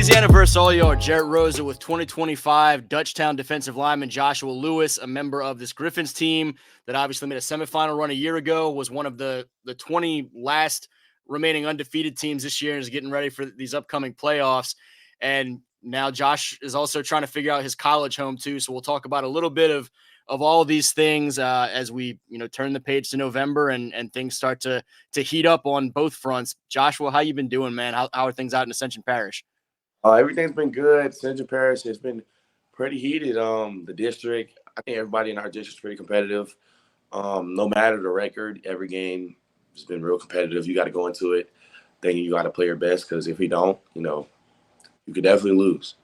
Louisiana versus all y'all. Jarrett Rosa with 2025 Dutchtown defensive lineman Joshua Lewis, a member of this Griffins team that obviously made a semifinal run a year ago, was one of the 20 last remaining undefeated teams this year and is getting ready for these upcoming playoffs. And now Josh is also trying to figure out his college home too. So we'll talk about a little bit of all of these things as we turn the page to November and things start to heat up on both fronts. Joshua, how you been doing, man? How are things out in Ascension Parish? Everything's been good. Central Parish has been pretty heated. The district, I think everybody in our district is pretty competitive. No matter the record, every game has been real competitive. You got to go into it thinking you got to play your best, because if you don't, you could definitely lose.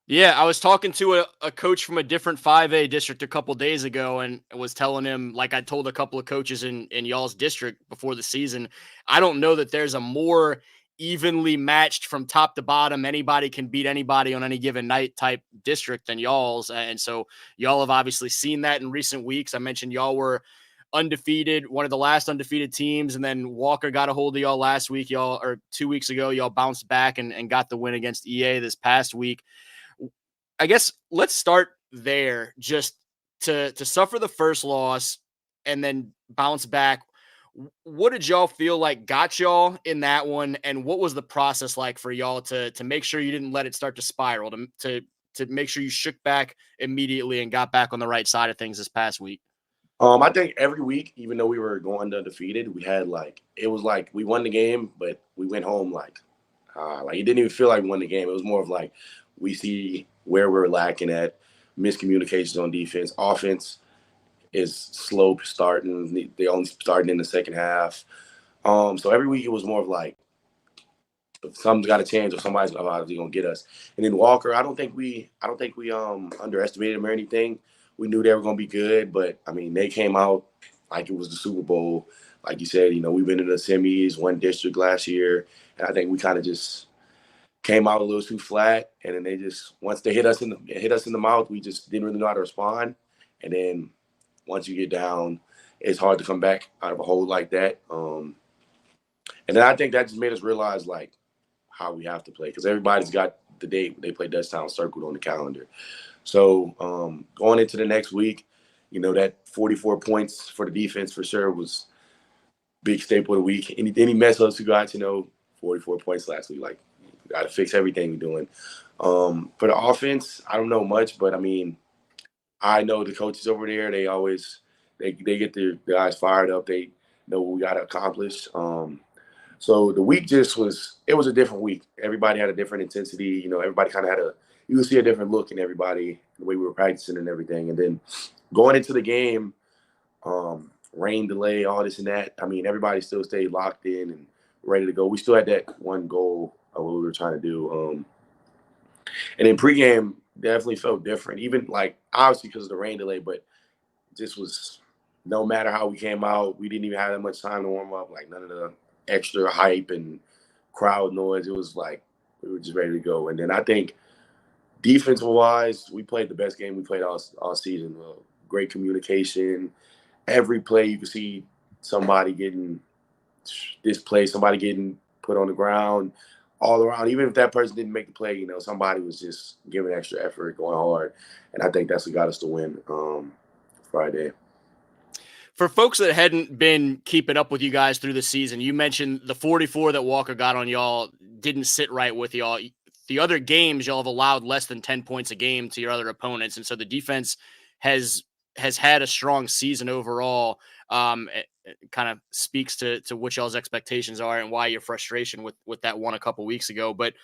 Yeah, I was talking to a coach from a different 5A district a couple days ago and was telling him, like I told a couple of coaches in y'all's district before the season, I don't know that there's a more evenly matched from top to bottom, anybody can beat anybody on any given night type district than y'all's. And so y'all have obviously seen that in recent weeks. I mentioned y'all were undefeated, one of the last undefeated teams, and then Walker got a hold of y'all last week, or 2 weeks ago. Y'all bounced back and got the win against EA this past week. I guess let's start there, just to suffer the first loss and then bounce back. What did y'all feel like got y'all in that one, and what was the process like for y'all to make sure you didn't let it start to spiral, to make sure you shook back immediately and got back on the right side of things this past week? I think every week, even though we were going undefeated, we had it was like we won the game, but we went home like it didn't even feel like we won the game. It was more of like we see where we're lacking at, miscommunications on defense. Offense is slow starting. They only starting in the second half. So every week it was more of like something's got to change or somebody's obviously gonna get us. And then Walker, I don't think we underestimated him or anything. We knew they were gonna be good, but I mean they came out like it was the Super Bowl. Like you said, we've been in the semis, one district last year, and I think we kind of just came out a little too flat. And then they just, once they hit us in the mouth, we just didn't really know how to respond. And then once you get down, it's hard to come back out of a hole like that. And then I think that just made us realize like how we have to play, because everybody's got the date they play Dutchtown circled on the calendar. So going into the next week, that 44 points for the defense for sure was big staple of the week. Any mess ups you got, 44 points last week, like got to fix everything we're doing. For the offense, I don't know much, but I mean, I know the coaches over there, they always they get their guys fired up. They know what we got to accomplish. So the week it was a different week. Everybody had a different intensity. Everybody kind of you could see a different look in everybody, the way we were practicing and everything. And then going into the game, rain delay, all this and that. I mean, everybody still stayed locked in and ready to go. We still had that one goal of what we were trying to do. And then pregame definitely felt different, even like obviously because of the rain delay, but this was no matter how we came out, we didn't even have that much time to warm up, like none of the extra hype and crowd noise. It was like we were just ready to go. And then I think defensive-wise, we played the best game we played all season. Great communication. Every play you could see somebody getting displaced, somebody getting put on the ground, all around. Even if that person didn't make the play, somebody was just giving extra effort, going hard. And I think that's what got us to win Friday. For folks that hadn't been keeping up with you guys through the season, you mentioned the 44 that Walker got on y'all didn't sit right with y'all. The other games, y'all have allowed less than 10 points a game to your other opponents. And so the defense has had a strong season overall. It kind of speaks to what y'all's expectations are and why your frustration with that one a couple weeks ago. But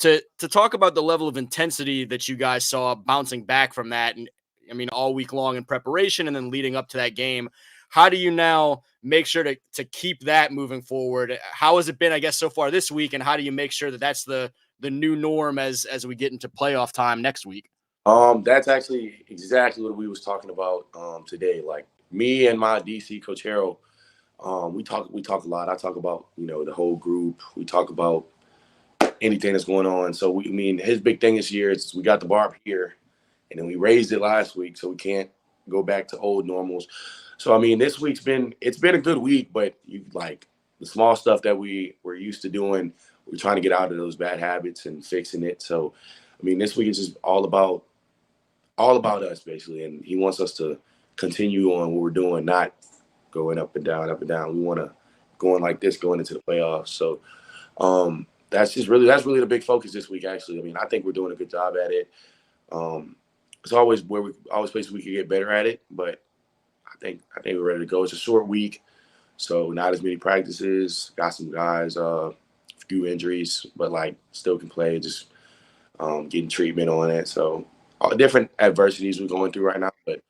to talk about the level of intensity that you guys saw bouncing back from that, and I mean, all week long in preparation and then leading up to that game, how do you now make sure to keep that moving forward? How has it been, I guess, so far this week? And how do you make sure that that's the new norm as we get into playoff time next week? That's actually exactly what we was talking about today. Like me and my DC coach Harold, we talk a lot. I talk about the whole group. We talk about anything that's going on. So his big thing this year is we got the bar up here, and then we raised it last week, so we can't go back to old normals. So this week's been a good week, but you like the small stuff that we were used to doing, we're trying to get out of those bad habits and fixing it. So, I mean, this week is just all about us basically, and he wants us to continue on what we're doing, not going up and down, up and down. We want to going like this going into the playoffs. So that's really the big focus this week. Actually, I mean, I think we're doing a good job at it. Um, it's always where we always places we can get better at it, but I think we're ready to go. It's a short week, so not as many practices. Got some guys, few injuries, but like still can play. Just getting treatment on it. So all different adversities we're going through right now, but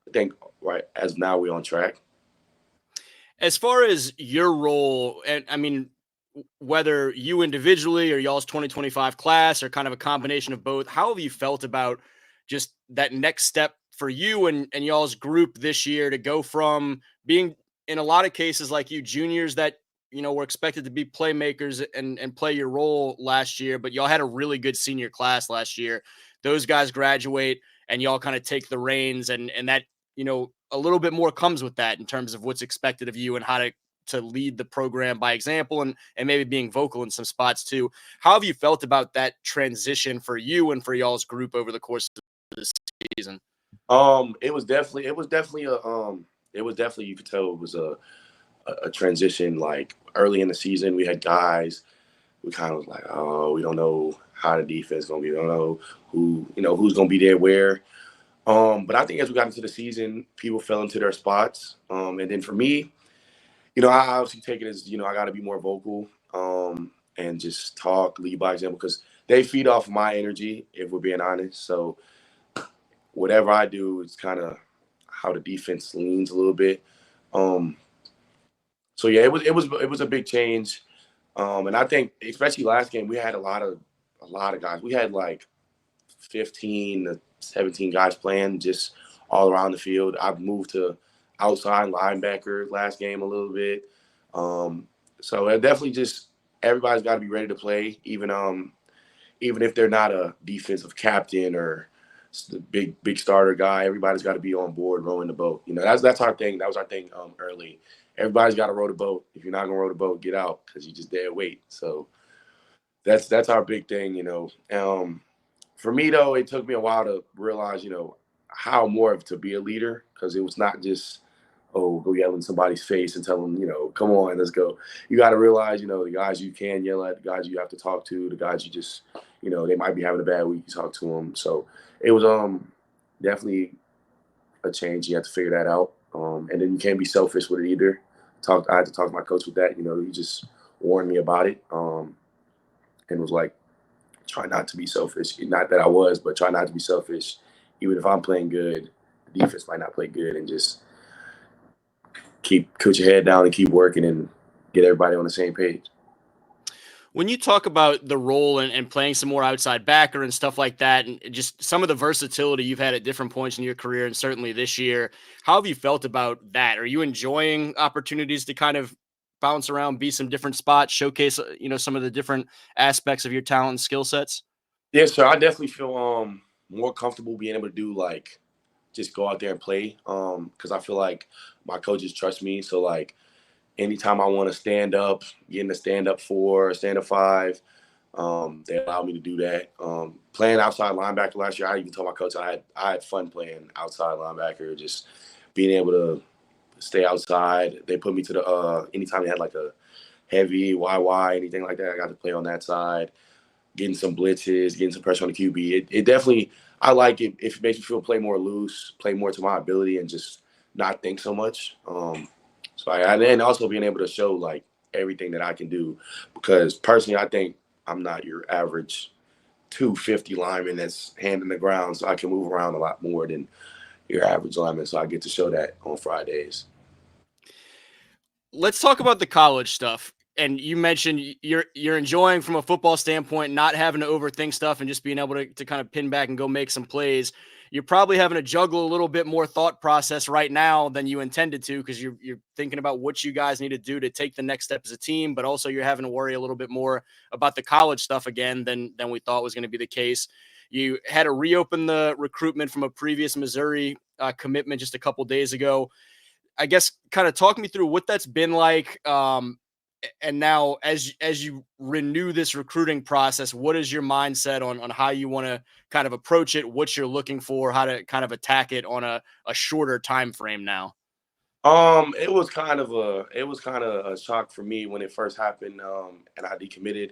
I think right as now we're on track. As far as your role, and I mean, whether you individually or y'all's 2025 class or kind of a combination of both, how have you felt about just that next step for you and y'all's group this year to go from being in a lot of cases like you juniors that were expected to be playmakers and play your role last year, but y'all had a really good senior class last year. Those guys graduate and y'all kind of take the reins and that a little bit more comes with that in terms of what's expected of you and how to lead the program by example and maybe being vocal in some spots too. How have you felt about that transition for you and for y'all's group over the course of the season? It was definitely you could tell it was a transition. Like early in the season, we had guys we kind of was like, oh, we don't know how the defense is gonna be. We don't know who's gonna be there where. But I think as we got into the season, people fell into their spots. And then for me, I obviously take it as, I got to be more vocal and just talk, lead by example, because they feed off my energy, if we're being honest. So whatever I do is kind of how the defense leans a little bit. Um, so yeah, it was a big change. And I think especially last game, we had a lot of guys. We had like 15 to 17 guys playing just all around the field. I've moved to outside linebacker last game a little bit. So it definitely just everybody's got to be ready to play, even if they're not a defensive captain or the big starter guy. Everybody's got to be on board rowing the boat. That's our thing. That was our thing early. Everybody's got to row the boat. If you're not gonna row the boat, get out because you just dead weight. So that's our big thing. For me though, it took me a while to realize, how more of to be a leader because it was not just go yell in somebody's face and tell them, come on, let's go. You got to realize, the guys you can yell at, the guys you have to talk to, the guys you just, they might be having a bad week. You talk to them. So it was definitely a change. You have to figure that out, and then you can't be selfish with it either. I had to talk to my coach with that. He just warned me about it, and was like, try not to be selfish. Not that I was, but try not to be selfish. Even if I'm playing good, the defense might not play good, and just put your head down and keep working and get everybody on the same page. When you talk about the role and playing some more outside backer and stuff like that, and just some of the versatility you've had at different points in your career, and certainly this year, how have you felt about that? Are you enjoying opportunities to kind of bounce around, be some different spots, showcase, some of the different aspects of your talent and skill sets? Yes, sir. I definitely feel more comfortable being able to do like just go out there and play. Because I feel like my coaches trust me. So like anytime I want to stand up, getting a stand up four, stand up five, they allow me to do that. Playing outside linebacker last year, I even told my coach I had fun playing outside linebacker, just being able to stay outside. They put me to the anytime they had like a heavy YY, anything like that, I got to play on that side, getting some blitzes, getting some pressure on the QB. It definitely, I like it if it makes me feel play more loose, play more to my ability, and just not think so much. And also being able to show like everything that I can do, because personally, I think I'm not your average 250 lineman that's hand in the ground, so I can move around a lot more than your average lineman. So I get to show that on Fridays. Let's talk about the college stuff. And you mentioned you're enjoying from a football standpoint, not having to overthink stuff and just being able to kind of pin back and go make some plays. You're probably having to juggle a little bit more thought process right now than you intended to because you're thinking about what you guys need to do to take the next step as a team, but also you're having to worry a little bit more about the college stuff again than we thought was going to be the case. You had to reopen the recruitment from a previous Missouri commitment just a couple days ago. I guess kind of talk me through what that's been like. And now as you renew this recruiting process, what is your mindset on how you want to kind of approach it, what you're looking for, how to kind of attack it on a shorter time frame now? It was kind of a shock for me when it first happened, and I decommitted.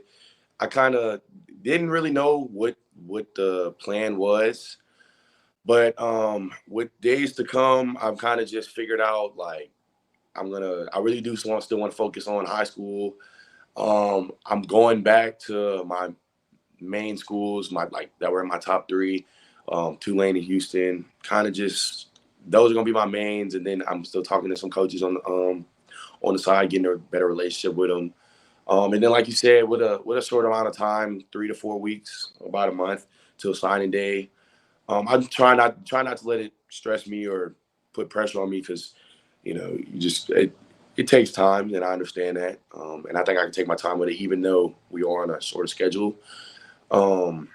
I kind of didn't really know what the plan was, but with days to come, I've kind of just figured out like I really do still want to focus on high school. I'm going back to my main schools, my like that were in my top three, Tulane and Houston. Kind of just those are gonna be my mains, and then I'm still talking to some coaches on the side, getting a better relationship with them. And then, like you said, with a short amount of time, 3 to 4 weeks, about a month till signing day. I'm try not to let it stress me or put pressure on me because you just it takes time, and I understand that. And I think I can take my time with it, even though we are on a shorter schedule. Um,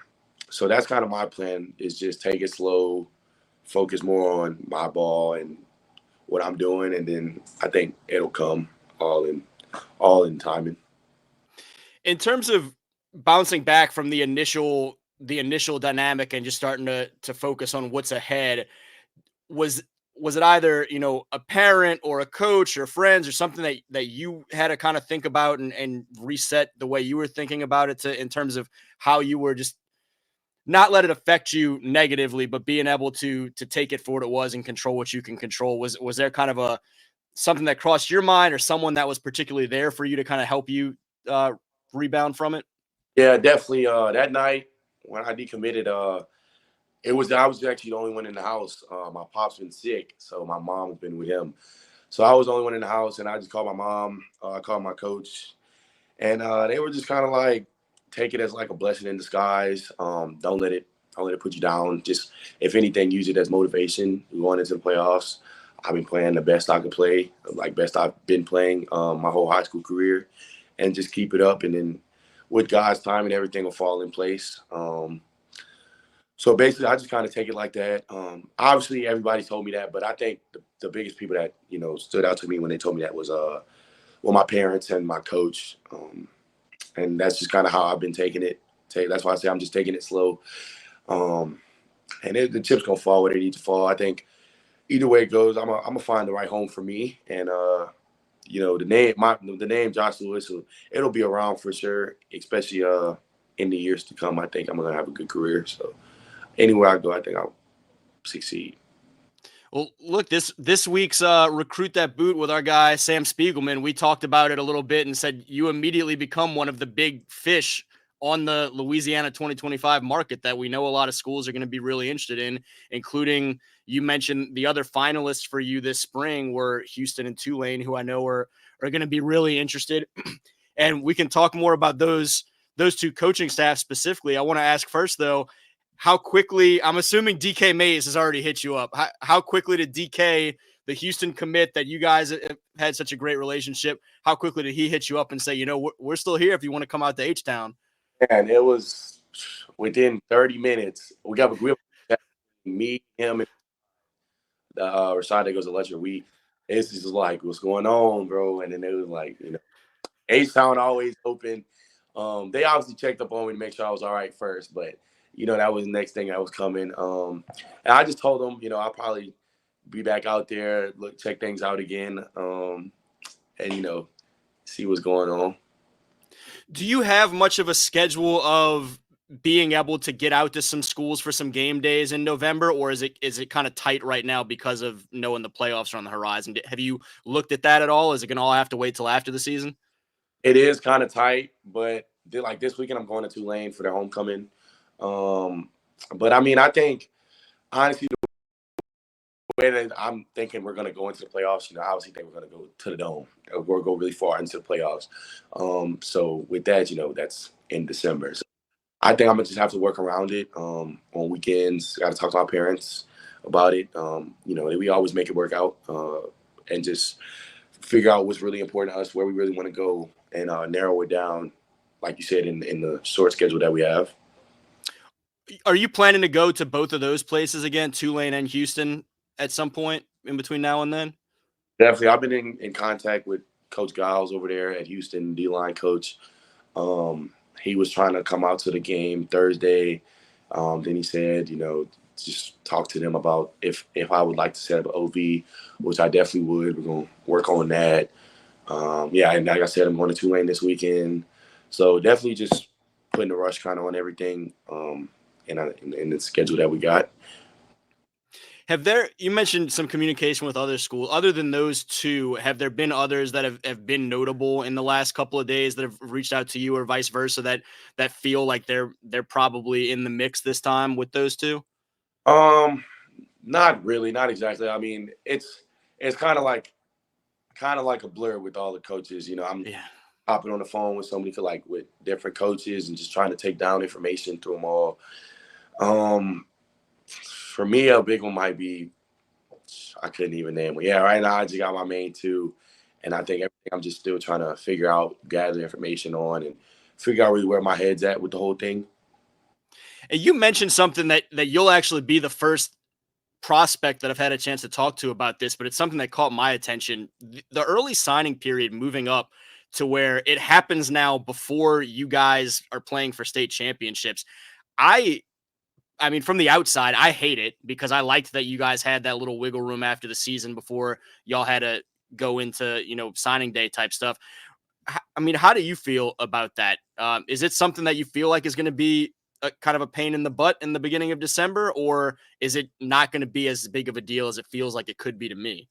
so that's kind of my plan: is just take it slow, focus more on my ball and what I'm doing, and then I think it'll come all in all in timing. In terms of bouncing back from the initial dynamic and just starting to focus on what's ahead, was was it either a parent or a coach or friends or something that you had to kind of think about and reset the way you were thinking about it to in terms of how you were just not let it affect you negatively, but being able to take it for what it was and control what you can control? Was there kind of a something that crossed your mind or someone that was particularly there for you to kind of help you uh, rebound from it? Yeah, definitely. That night when I decommitted, I was actually the only one in the house. My pop's been sick, so my mom's been with him. So I was the only one in the house, and I just called my mom. I called my coach, and they were just kind of like, take it as like a blessing in disguise. Don't let it put you down. Just if anything, use it as motivation going into the playoffs. I've been playing the best I could play, like best I've been playing my whole high school career, and just keep it up. And then with God's time and everything will fall in place. So basically, I just kind of take it like that. Obviously, everybody told me that, but I think the biggest people that stood out to me when they told me that was my parents and my coach, and that's just kind of how I've been taking it. That's why I say I'm just taking it slow, um, and the chips gonna fall where they need to fall. I think either way it goes, I'm gonna find the right home for me, and the name Josh Lewis, it'll be around for sure, especially in the years to come. I think I'm gonna have a good career. So anywhere I go, I think I'll succeed. Well, look, this week's recruit that boot with our guy Sam Spiegelman. We talked about it a little bit and said you immediately become one of the big fish on the Louisiana 2025 market that we know a lot of schools are going to be really interested in, including you mentioned the other finalists for you this spring were Houston and Tulane, who I know are going to be really interested. And we can talk more about those two coaching staffs specifically. I want to ask first though, how quickly, I'm assuming DK Mays has already hit you up. How quickly did DK, the Houston commit that you guys have had such a great relationship, how quickly did he hit you up and say, we're still here if you want to come out to H-Town? And it was within 30 minutes. We have me, him, and Rashad that goes electric. It's just like, what's going on, bro? And then it was like, H-Town always open. They obviously checked up on me to make sure I was all right first, but that was the next thing that was coming. And I just told them, I'll probably be back out there, check things out again, and see what's going on. Do you have much of a schedule of being able to get out to some schools for some game days in November, or is it kind of tight right now because of knowing the playoffs are on the horizon? Have you looked at that at all? Is it going to all have to wait till after the season? It is kind of tight, but like this weekend, I'm going to Tulane for their homecoming. But I mean, I think honestly, the way that I'm thinking we're going to go into the playoffs, I obviously think we're going to go to the dome. We're going to go really far into the playoffs. So with that, that's in December. So I think I'm gonna just have to work around it. On weekends, got to talk to my parents about it. We always make it work out, and just figure out what's really important to us, where we really want to go, and narrow it down, like you said, in the short schedule that we have. Are you planning to go to both of those places again, Tulane and Houston, at some point in between now and then? Definitely, I've been in contact with Coach Giles over there at Houston, D-line coach. He was trying to come out to the game Thursday. Then he said, just talk to them about if I would like to set up an OV, which I definitely would. We're gonna work on that. Yeah, and like I said, I'm going to Tulane this weekend, so definitely just putting the rush kind of on everything, in the schedule that we got. You mentioned some communication with other schools. Other than those two, have there been others that have been notable in the last couple of days that have reached out to you or vice versa that feel like they're probably in the mix this time with those two? Um, Not really, not exactly. I mean, it's kind of like a blur with all the coaches. I'm Yeah. hopping on the phone with somebody with different coaches and just trying to take down information through them all. Um, for me, a big one might be I couldn't even name one. Yeah, right now I just got my main two, and I think everything I'm just still trying to figure out, gather information on, and figure out really where my head's at with the whole thing. And you mentioned something that you'll actually be the first prospect that I've had a chance to talk to about this, but it's something that caught my attention. The early signing period moving up to where it happens now before you guys are playing for state championships. I I mean, from the outside, I hate it because I liked that you guys had that little wiggle room after the season before y'all had to go into, signing day type stuff. I mean, how do you feel about that? Is it something that you feel like is going to be a kind of a pain in the butt in the beginning of December, or is it not going to be as big of a deal as it feels like it could be to me?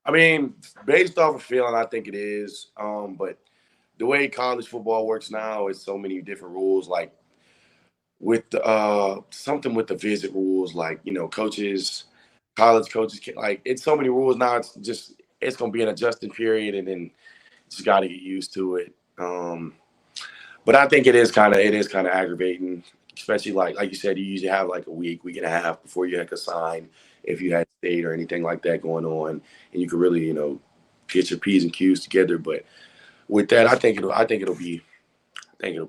I mean, based off of feeling, I think it is. But the way college football works now is so many different rules. Like with something with the visit rules, coaches, college coaches, it's so many rules now. It's gonna be an adjusting period, and then just got to get used to it. But I think it is kind of aggravating, especially like you said, you usually have like a week and a half before you could sign if you had state or anything like that going on, and you could really get your p's and q's together. But with that, I think it'll be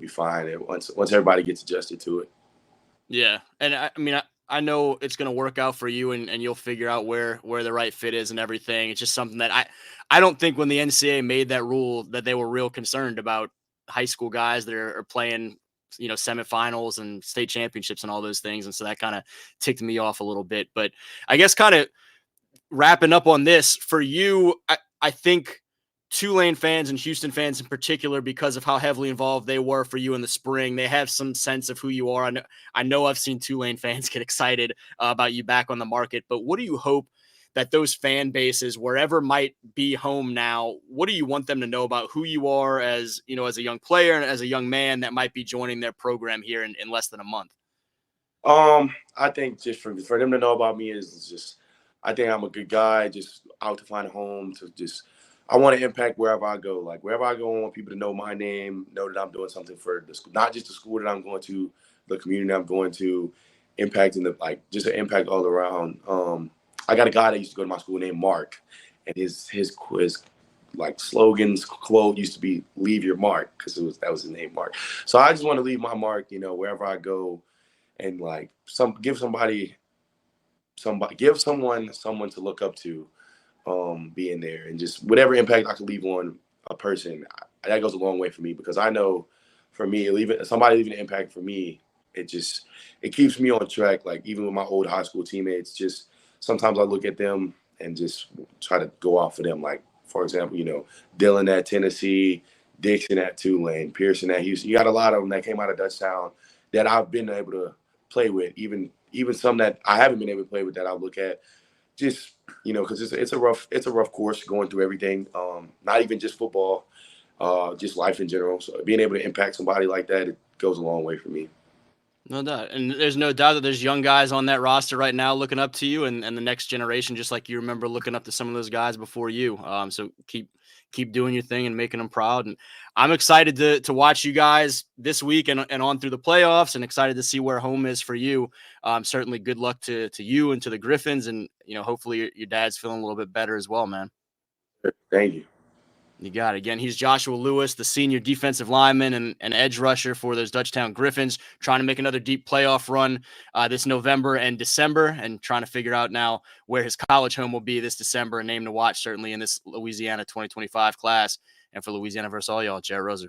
fine once everybody gets adjusted to it. Yeah, and I mean, I know it's going to work out for you, and you'll figure out where the right fit is and everything. It's just something that I don't think when the NCAA made that rule that they were real concerned about high school guys that are playing, semifinals and state championships and all those things, and so that kind of ticked me off a little bit. But I guess kind of wrapping up on this for you, I think Tulane fans and Houston fans in particular, because of how heavily involved they were for you in the spring, they have some sense of who you are. I know I've seen Tulane fans get excited about you back on the market, but what do you hope that those fan bases, wherever might be home now, what do you want them to know about who you are as, as a young player and as a young man that might be joining their program here in less than a month? I think just for them to know about me is just, I think I'm a good guy, just out to find a home to just, I want to impact wherever I go. Like wherever I go, I want people to know my name, know that I'm doing something for the school, not just the school that I'm going to, the community I'm going to, impacting just an impact all around. I got a guy that used to go to my school named Mark, and his slogans quote used to be "Leave your mark" because that was his name, Mark. So I just want to leave my mark, wherever I go, and give someone to look up to, being there, and just whatever impact I can leave on a person, that goes a long way for me, because I know for me, leaving an impact for me, it keeps me on track. Like even with my old high school teammates, just sometimes I look at them and just try to go off of them. Like for example, Dylan at Tennessee, Dixon at Tulane, Pearson at Houston. You got a lot of them that came out of Dutchtown that I've been able to play with. Even some that I haven't been able to play with, that I look at, just because it's a rough course going through everything. Not even just football, just life in general. So being able to impact somebody like that, it goes a long way for me. No doubt. And there's no doubt that there's young guys on that roster right now looking up to you and the next generation, just like you remember looking up to some of those guys before you. So keep doing your thing and making them proud. And I'm excited to watch you guys this week and on through the playoffs, and excited to see where home is for you. Certainly good luck to you and to the Griffins. And, hopefully your dad's feeling a little bit better as well, man. Thank you. You got it. Again, he's Joshua Lewis, the senior defensive lineman and edge rusher for those Dutchtown Griffins, trying to make another deep playoff run this November and December, and trying to figure out now where his college home will be this December, and name to watch certainly in this Louisiana 2025 class. And for Louisiana versus all y'all, Jared Roser.